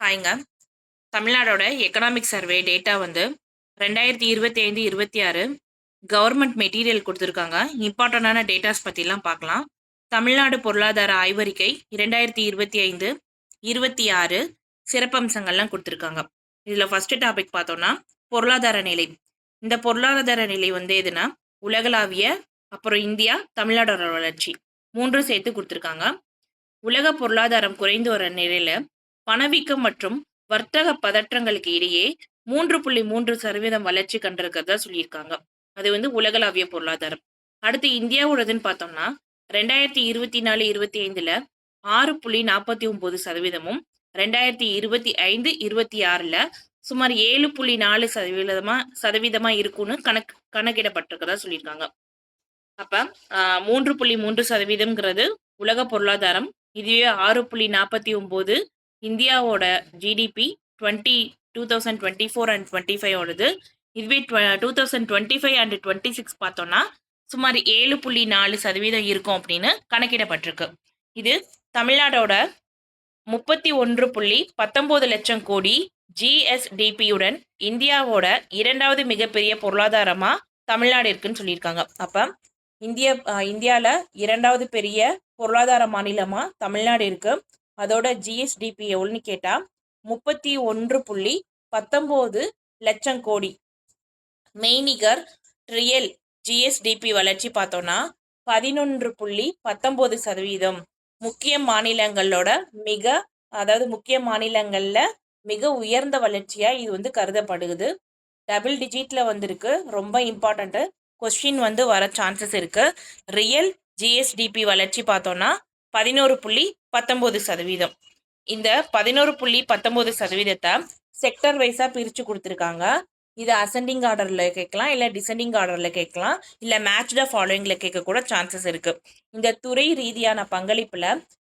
ஹாய்ங்க. தமிழ்நாடோட economic survey data வந்து 2025, 26 government material குடுத்துருக்காங்க. இம்பார்ட்டன்டான டேட்டாஸ் பத்திலாம் பார்க்கலாம். தமிழ்நாடு பொருளாதார ஆய்வறிக்கை 2025, 26 சிறப்பம்சங்கள்லாம் குடுத்துருக்காங்க. இதுல ஃபர்ஸ்ட் டாபிக் பார்த்தோம்னா, பொருளாதார நிலை. இந்த பொருளாதார நிலை வந்து எதுனா, உலகளாவிய, அப்புறம் இந்தியா, தமிழ்நாடோட வளர்ச்சி 3ம் சேர்த்து குடுத்துருக்காங்க. உலக பொருளாதாரம் குறைந்து வர நிலையில பணவீக்கம் மற்றும் வர்த்தக பதற்றங்களுக்கு இடையே 3.3% வளர்ச்சி கண்டிருக்கிறதா சொல்லியிருக்காங்க. அது வந்து உலகளாவிய பொருளாதாரம். அடுத்து இந்தியாவோடதுன்னு பார்த்தோம்னா 2024, 25ல 6.49%, 2025, 26ல சுமார் 7.4% இருக்கும்னு கணக்கிடப்பட்டிருக்கிறதா சொல்லியிருக்காங்க. அப்ப 3.3%ங்கிறது உலக பொருளாதாரம். இதுவே 6.49 இந்தியாவோட ஜிடிபி 2024 அண்ட் 25 ஓடது. இதுவே 2025 அண்ட் 26 பார்த்தோம்னா சுமார் 7.4% இருக்கும் அப்படின்னு கணக்கிடப்பட்டிருக்கு. இது தமிழ்நாடோட 31.19 லட்சம் கோடி ஜிஎஸ்டிபியுடன் இந்தியாவோட இரண்டாவது மிகப்பெரிய பொருளாதாரமா தமிழ்நாடு இருக்குன்னு சொல்லியிருக்காங்க. அப்ப இந்தியால இரண்டாவது பெரிய பொருளாதார மாநிலமா தமிழ்நாடு இருக்கு. அதோட ஜிஎஸ்டிபி எவ்வளோன்னு கேட்டா 31.19 லட்சம் கோடி. மெய்நிகர் ரியல் ஜிஎஸ்டிபி வளர்ச்சி பார்த்தோம்னா 11.19%. முக்கிய மாநிலங்களோட முக்கிய மாநிலங்கள்ல மிக உயர்ந்த வளர்ச்சியா இது வந்து கருதப்படுது. டபுள் டிஜிட்ல வந்திருக்கு. ரொம்ப இம்பார்ட்டன்ட் கொஸ்டின் வந்து வர சான்சஸ் இருக்கு. ரியல் ஜிஎஸ்டிபி வளர்ச்சி பார்த்தோம்னா 11.19%. இந்த 11.19% செக்டர் வைஸா பிரிச்சு கொடுத்துருக்காங்க. இது அசெண்டிங் ஆர்டர்ல கேட்கலாம், இல்ல டிசெண்டிங் ஆர்டர்ல கேட்கலாம், இல்ல மேட்ச் த ஃபாலோயிங்ல கேட்க கூட சான்சஸ் இருக்கு. இந்த துறை ரீதியான பங்களிப்புல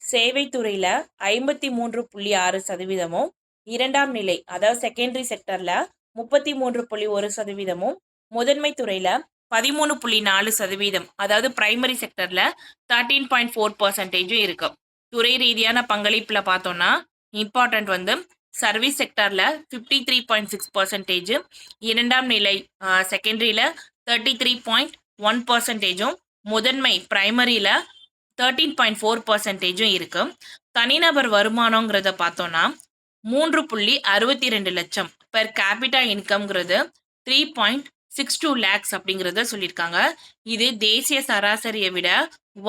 சேவை துறையில 53.6%, இரண்டாம் நிலை அதாவது செகண்டரி செக்டர்ல 33.1%, முதன்மை துறையில 13.4%, அதாவது பிரைமரி செக்டர்ல 13.4% இருக்கு. துறை ரீதியான பங்களிப்புல பார்த்தோம்னா இம்பார்ட்டன்ட் வந்து சர்வீஸ் செக்டர்ல 53.6%, இரண்டாம் நிலை செகண்டரியில 33.1%, முதன்மை பிரைமரியில 13.4% இருக்கு. தனிநபர் வருமானங்கிறத பார்த்தோம்னா 3.62 லட்சம் பெர் கேபிட்டா இன்கம்ங்கிறது 3.62 lakhs அப்படிங்கிறத சொல்லியிருக்காங்க. இது தேசிய சராசரியை விட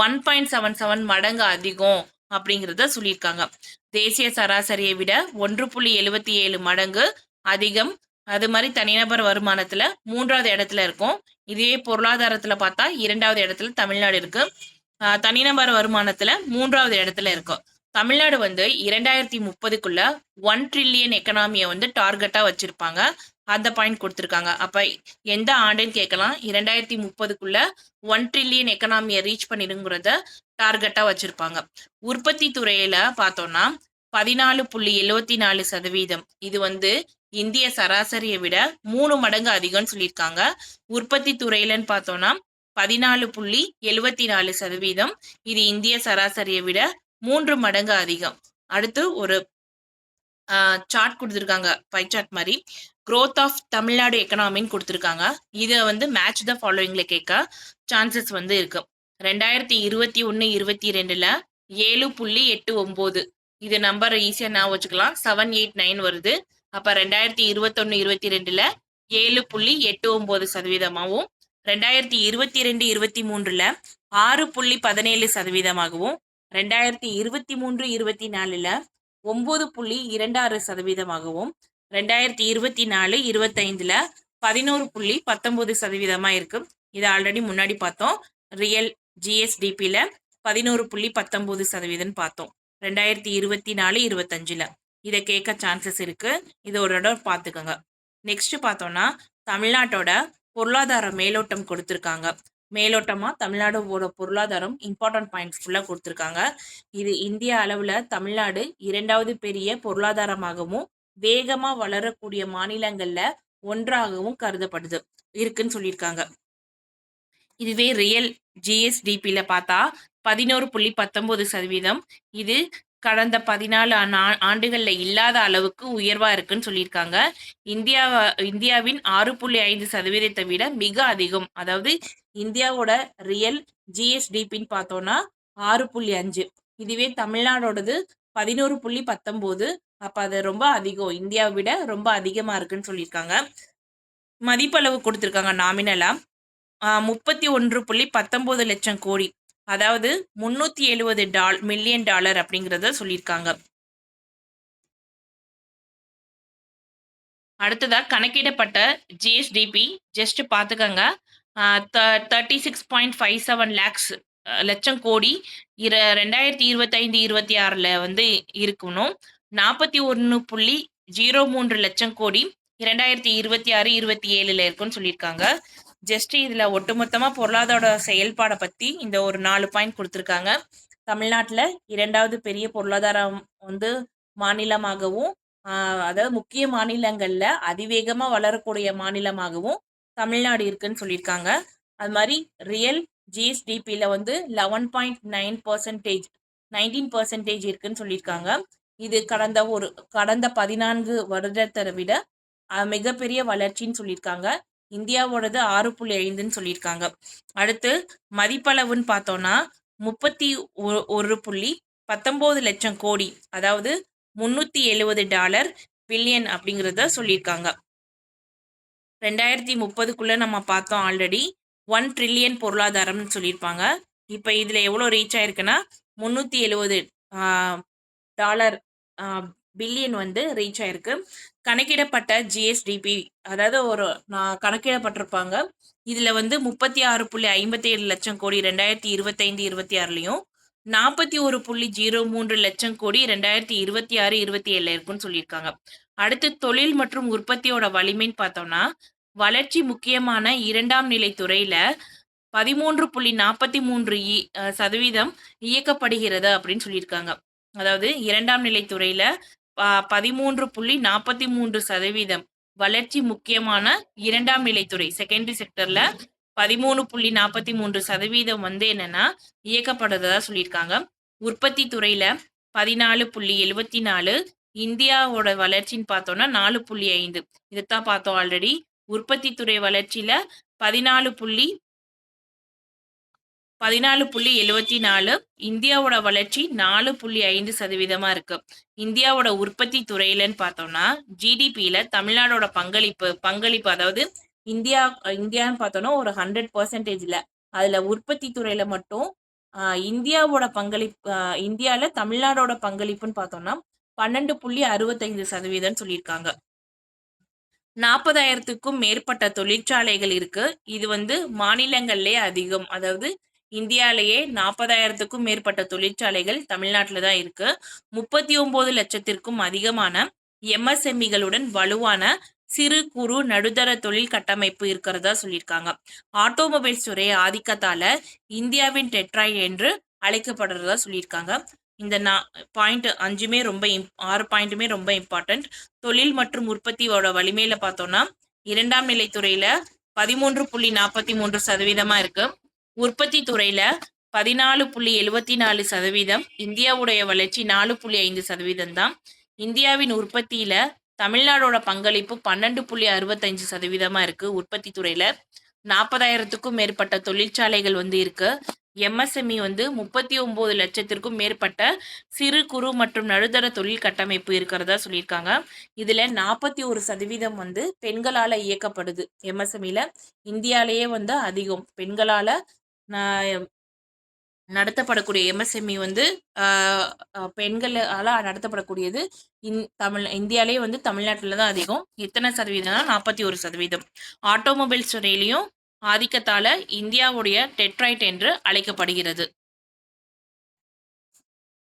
1.77 மடங்கு அதிகம் அப்படிங்கிறத சொல்லியிருக்காங்க. தேசிய சராசரியை விட 1.77 மடங்கு அதிகம். அது மாதிரி தனிநபர் வருமானத்துல 3வது இடத்துல இருக்கும். இதே பொருளாதாரத்துல பார்த்தா 2வது இடத்துல தமிழ்நாடு இருக்கு. தனிநபர் வருமானத்துல 3வது இடத்துல இருக்கும். தமிழ்நாடு வந்து 2030க்குள்ள 1 trillion எக்கனாமியை வந்து டார்கெட்டா வச்சிருப்பாங்க. அந்த பாயிண்ட் கொடுத்துருக்காங்க. அப்ப எந்த ஆண்டுன்னு கேட்கலாம். 2030க்குள்ள 1 trillion எக்கனாமியை ரீச் பண்ணிடுங்கிறத டார்கெட்டா வச்சிருப்பாங்க. உற்பத்தி துறையில பார்த்தோம்னா 14.74%. இது வந்து இந்திய சராசரியை விட 3 மடங்கு அதிகம்னு சொல்லியிருக்காங்க. உற்பத்தி துறையிலன்னு பார்த்தோம்னா 14.74%. இது இந்திய சராசரியை விட 3 மடங்கு அதிகம். அடுத்து ஒரு சார்ட் கொடுத்துருக்காங்க, பை சார்ட் மாதிரி. growth ஆஃப் தமிழ்நாடு எக்கனாமின்னு கொடுத்துருக்காங்க. இதை வந்து மேட்ச் த ஃபாலோயிங்ல கேட்க சான்சஸ் வந்து இருக்கு. 2021, 22ல 7.89. இது நம்பர் ஈஸியா நான் வச்சுக்கலாம். 789 வருது. அப்ப 2021, 22ல 7.89%, 2022, 23ல 6.17%, 2023, 24ல 9.26%, 2024, 25ல 11.19% இருக்கு. இது ஆல்ரெடி முன்னாடி பார்த்தோம். ரியல் ஜிஎஸ்டிபில 11.19% பார்த்தோம் 2024, 25ல. இதை கேட்க சான்சஸ் இருக்கு. இதை ஒரு தடவை பார்த்துக்கோங்க. நெக்ஸ்ட் பார்த்தோம்னா தமிழ்நாட்டோட பொருளாதார மேலோட்டம் கொடுத்துருக்காங்க. மேலோட்டமா தமிழ்நாடோட பொருளாதாரம் இம்பார்ட்டன்ட் பாயிண்ட்ஸ் ஃபுல்லா கொடுத்துருக்காங்க. இது இந்திய அளவுல தமிழ்நாடு இரண்டாவது பெரிய பொருளாதாரமாகவும் வேகமா வளரக்கூடிய மாநிலங்கள்ல ஒன்றாகவும் கருதப்படுது இருக்குன்னு சொல்லியிருக்காங்க. இதுவே ரியல் ஜிஎஸ்டிபில பார்த்தா 11.19%. இது கடந்த 14 ஆண்டுகள்ல இல்லாத அளவுக்கு உயர்வா இருக்குன்னு சொல்லியிருக்காங்க. இந்தியாவின் 6.5% விட மிக அதிகம். அதாவது இந்தியாவோட ரியல் ஜிஎஸ்டிபின்னு பார்த்தோம்னா 6.5. இதுவே தமிழ்நாடோடது 11.19. அப்ப அது ரொம்ப அதிகம். இந்தியாவை விட ரொம்ப அதிகமா இருக்குன்னு சொல்லியிருக்காங்க. மதிப்பளவு கொடுத்திருக்காங்க நாமினலா 31.19 லட்சம் கோடி. அதாவது 370 மில்லியன் டாலர் அப்படிங்கிறத சொல்லியிருக்காங்க. அடுத்ததா கணக்கிடப்பட்ட ஜிஎஸ்டிபி ஜஸ்ட் பார்த்துக்கங்க. 36.57 லேக்ஸ் லட்சம் கோடி 2025-26 வந்து இருக்கணும். 41.03 லட்சம் கோடி 2026-27 இருக்குன்னு சொல்லியிருக்காங்க. ஜஸ்ட் இதுல ஒட்டுமொத்தமா பொருளாதார செயல்பாடை பத்தி இந்த ஒரு 4 பாயிண்ட் கொடுத்துருக்காங்க. தமிழ்நாட்டுல 2வது பெரிய பொருளாதாரம் வந்து மாநிலமாகவும், அதாவது முக்கிய மாநிலங்கள்ல அதிவேகமா வளரக்கூடிய மாநிலமாகவும் தமிழ்நாடு இருக்குன்னு சொல்லியிருக்காங்க. அது மாதிரி ரியல் ஜிஎஸ்டிபியில வந்து 11.9%, 19% இருக்குன்னு சொல்லியிருக்காங்க. இது கடந்த 14 வருடத்தை விட மிகப்பெரிய வளர்ச்சின்னு சொல்லியிருக்காங்க. இந்தியாவோடது 6.5ன்னு சொல்லியிருக்காங்க. அடுத்து மதிப்பளவுன்னு பார்த்தோம்னா 31.19 லட்சம் கோடி, அதாவது $370 பில்லியன் அப்படிங்கிறத சொல்லியிருக்காங்க. 2030க்குள்ள நம்ம பார்த்தோம் ஆல்ரெடி 1 ட்ரில்லியன் பொருளாதாரம்னு சொல்லியிருப்பாங்க. இப்போ இதில் எவ்வளோ ரீச் ஆயிருக்குன்னா $370 பில்லியன் வந்து ரீச் ஆயிருக்கு. கணக்கிடப்பட்ட ஜிஎஸ்டிபி, அதாவது கணக்கிடப்பட்டிருப்பாங்க. இதில் வந்து 36.57 லட்சம் கோடி 2025-26லையும் 41.03 லட்சம் கோடி 2026-27 இருக்குன்னு சொல்லியிருக்காங்க. அடுத்து தொழில் மற்றும் உற்பத்தியோட வலிமைன்னு பார்த்தோம்னா வளர்ச்சி முக்கியமான 2ஆம் நிலை துறையில 13.43% இயக்கப்படுகிறது அப்படின்னு சொல்லியிருக்காங்க. அதாவது 2ஆம் நிலை துறையில 13.43% வளர்ச்சி முக்கியமான 2ஆம் நிலைத்துறை செகண்டரி செக்டர்ல 13.43% வந்து என்னன்னா இயக்கப்படுறதா சொல்லியிருக்காங்க. உற்பத்தி துறையில 14.74. இந்தியாவோட வளர்ச்சின்னு பார்த்தோம்னா 4.5. இதைத்தான் பார்த்தோம் ஆல்ரெடி. உற்பத்தி துறை வளர்ச்சியில 14.74. இந்தியாவோட வளர்ச்சி 4.5% இருக்கு. இந்தியாவோட உற்பத்தி துறையிலன்னு பார்த்தோம்னா ஜிடிபியில தமிழ்நாடோட பங்களிப்பு அதாவது இந்தியான்னு பார்த்தோம்னா ஒரு 100%. அதுல உற்பத்தி துறையில மட்டும் இந்தியாவோட பங்களிப்பு, இந்தியால தமிழ்நாடோட பங்களிப்புன்னு பார்த்தோம்னா 12.65% சொல்லியிருக்காங்க. 40,000க்கும் மேற்பட்ட தொழிற்சாலைகள் இருக்கு. இது வந்து மாநிலங்கள்லயே அதிகம். அதாவது இந்தியாலேயே 40,000க்கும் மேற்பட்ட தொழிற்சாலைகள் தமிழ்நாட்டில் தான் இருக்கு. 39 லட்சத்திற்கும் அதிகமான எம்எஸ்எம்இகளுடன் வலுவான சிறு குறு நடுத்தர தொழில் கட்டமைப்பு இருக்கிறதா சொல்லியிருக்காங்க. ஆட்டோமொபைல்ஸ் துறை ஆதிக்கத்தால இந்தியாவின் டெட்ராய்ட் என்று அழைக்கப்படுறதா சொல்லியிருக்காங்க. இந்த பாயிண்ட் 6 பாயிண்ட்டுமே ரொம்ப இம்பார்ட்டன்ட். தொழில் மற்றும் உற்பத்தியோட வலிமையில பார்த்தோம்னா 2ஆம் நிலை துறையில 13.43% இருக்கு. உற்பத்தி துறையில 14.74%. இந்தியாவுடைய வளர்ச்சி 4.5% தான். இந்தியாவின் உற்பத்தியில தமிழ்நாடோட பங்களிப்பு 12.65% இருக்கு. உற்பத்தி துறையில 40,000க்கும் மேற்பட்ட தொழிற்சாலைகள் வந்து இருக்கு. எம்எஸ்எம்இ வந்து 39 லட்சத்திற்கும் மேற்பட்ட சிறு குறு மற்றும் நடுத்தர தொழில் கட்டமைப்பு இருக்கிறதா சொல்லியிருக்காங்க. இதுல 41% வந்து பெண்களால இயக்கப்படுது. எம்எஸ்எம்இல இந்தியாலேயே வந்து அதிகம் பெண்களால நடத்தப்படக்கூடிய எம்எஸ்எம்இ வந்து பெண்களால் நடத்தப்படக்கூடியது இந்தியாலேயே வந்து தமிழ்நாட்டில் தான் அதிகம். எத்தனை சதவீதம்னா 41%. ஆட்டோமொபைல்ஸ் துறையிலையும் ஆதிக்கத்தால இந்தியாவுடைய டெட்ராய்ட் என்று அழைக்கப்படுகிறது.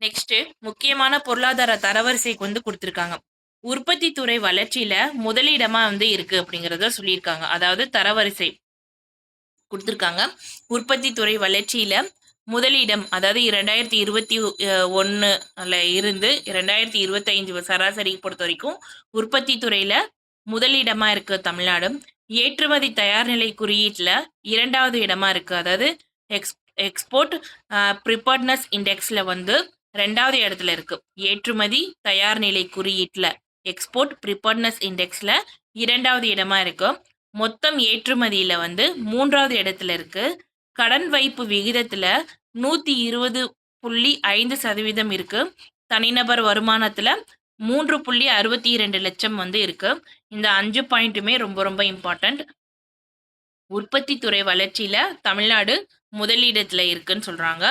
நெக்ஸ்ட் முக்கியமான பொருளாதார தரவரிசைக்கு வந்து கொடுத்துருக்காங்க. உற்பத்தி துறை வளர்ச்சியில முதலிடமா வந்து இருக்கு அப்படிங்கிறத சொல்லியிருக்காங்க. அதாவது தரவரிசை கொடுத்துருக்காங்க. உற்பத்தி துறை வளர்ச்சியில முதலிடம், அதாவது 2021 இருந்து 2025 சராசரி பொறுத்த வரைக்கும் உற்பத்தி துறையில முதலிடமா இருக்கு தமிழ்நாடு. ஏற்றுமதி தயார்நிலை குறியீட்டுல 2வது இடமா இருக்கு. அதாவது எக்ஸ்போர்ட் ப்ரிப்பேர்ட்னஸ் இண்டெக்ஸ்ல வந்து ரெண்டாவது இடத்துல இருக்கு. ஏற்றுமதி தயார் நிலை குறியீட்டுல எக்ஸ்போர்ட் ப்ரிப்பேர்ட்னஸ் இண்டெக்ஸ்ல இரண்டாவது இடமா இருக்கு. மொத்தம் ஏற்றுமதியில வந்து மூன்றாவது இடத்துல இருக்கு. கடன் வைப்பு விகிதத்துல 120.5% இருக்கு. தனிநபர் வருமானத்துல 3.62 லட்சம் வந்து இருக்கு. இந்த 5 பாயிண்ட்டுமே ரொம்ப ரொம்ப இம்பார்ட்டன்ட். உற்பத்தி துறை வளர்ச்சியில தமிழ்நாடு முதலிடத்துல இருக்குன்னு சொல்றாங்க.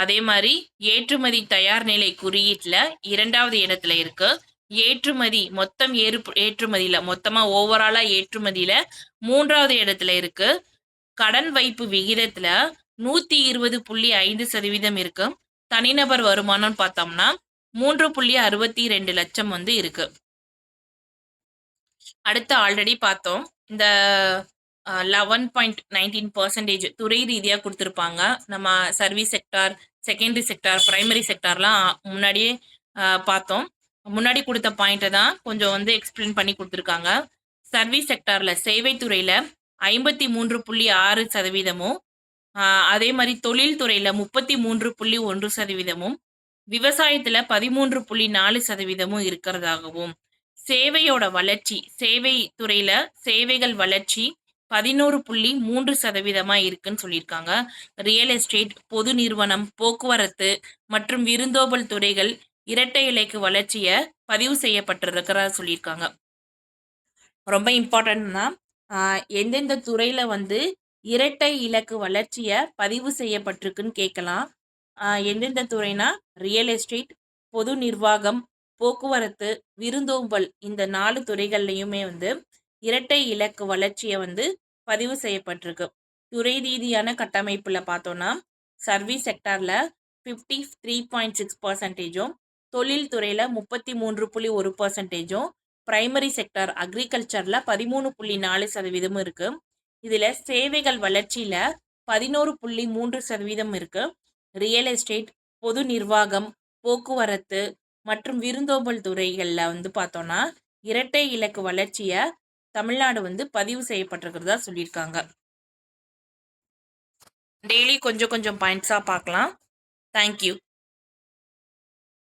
அதே மாதிரி ஏற்றுமதி தயார் நிலை குறியீட்டுல இரண்டாவது இடத்துல இருக்கு. ஏற்றுமதி மொத்தம் ஏற்றுமதியில மொத்தமா ஓவராலா ஏற்றுமதியில மூன்றாவது இடத்துல இருக்கு. கடன் வைப்பு விகிதத்துல 120.5% இருக்கு. தனிநபர் வருமானம் பார்த்தோம்னா 3.62 லட்சம் வந்து இருக்கு. அடுத்து ஆல்ரெடி பார்த்தோம். இந்த 11.19% துறை ரீதியாக கொடுத்துருப்பாங்க. நம்ம service sector, secondary sector, primary செக்டார்லாம் முன்னாடியே பார்த்தோம். முன்னாடி கொடுத்த பாயிண்ட்டை தான் கொஞ்சம் வந்து எக்ஸ்பிளைன் பண்ணி கொடுத்துருக்காங்க. சர்வீஸ் செக்டாரில் சேவைத்துறையில் 53.6%, அதே மாதிரி தொழில்துறையில் 33.1%, விவசாயத்தில் 13.4% இருக்கிறதாகவும், சேவையோட வளர்ச்சி சேவை துறையில சேவைகள் வளர்ச்சி 11.3% இருக்குன்னு சொல்லியிருக்காங்க. ரியல் எஸ்டேட், பொது நிறுவனம், போக்குவரத்து மற்றும் விருந்தோம்பல் துறைகள் இரட்டை இலக்கு வளர்ச்சியை பதிவு செய்யப்பட்டிருக்கிறதா சொல்லியிருக்காங்க. ரொம்ப இம்பார்ட்டன்ட்னா எந்தெந்த துறையில வந்து இரட்டை இலக்கு வளர்ச்சியை பதிவு செய்யப்பட்டிருக்குன்னு கேட்கலாம். எந்தெந்த துறைனா ரியல் எஸ்டேட், பொது நிர்வாகம், போக்குவரத்து, விருந்தோம்பல் இந்த 4 துறைகள்லையுமே வந்து இரட்டை இலக்கு வளர்ச்சியை வந்து பதிவு செய்யப்பட்டிருக்கு. துறை ரீதியான கட்டமைப்புல பார்த்தோம்னா சர்வீஸ் செக்டார்ல 53.6%, தொழில் துறையில 33.1%, பிரைமரி செக்டார் அக்ரிகல்ச்சர்ல 13.4% இருக்கு. இதுல சேவைகள் வளர்ச்சியில 11.3% இருக்கு. ரியல் எஸ்டேட், பொது நிர்வாகம், போக்குவரத்து மற்றும் விருந்தோம்பல் துறைகளில் வந்து பார்த்தோன்னா இரட்டை இலக்கு வளர்ச்சியை தமிழ்நாடு வந்து பதிவு செய்யப்பட்டிருக்கிறதா சொல்லியிருக்காங்க. டெய்லி கொஞ்சம் கொஞ்சம் பாயிண்ட்ஸாக பார்க்கலாம். தேங்க்யூ.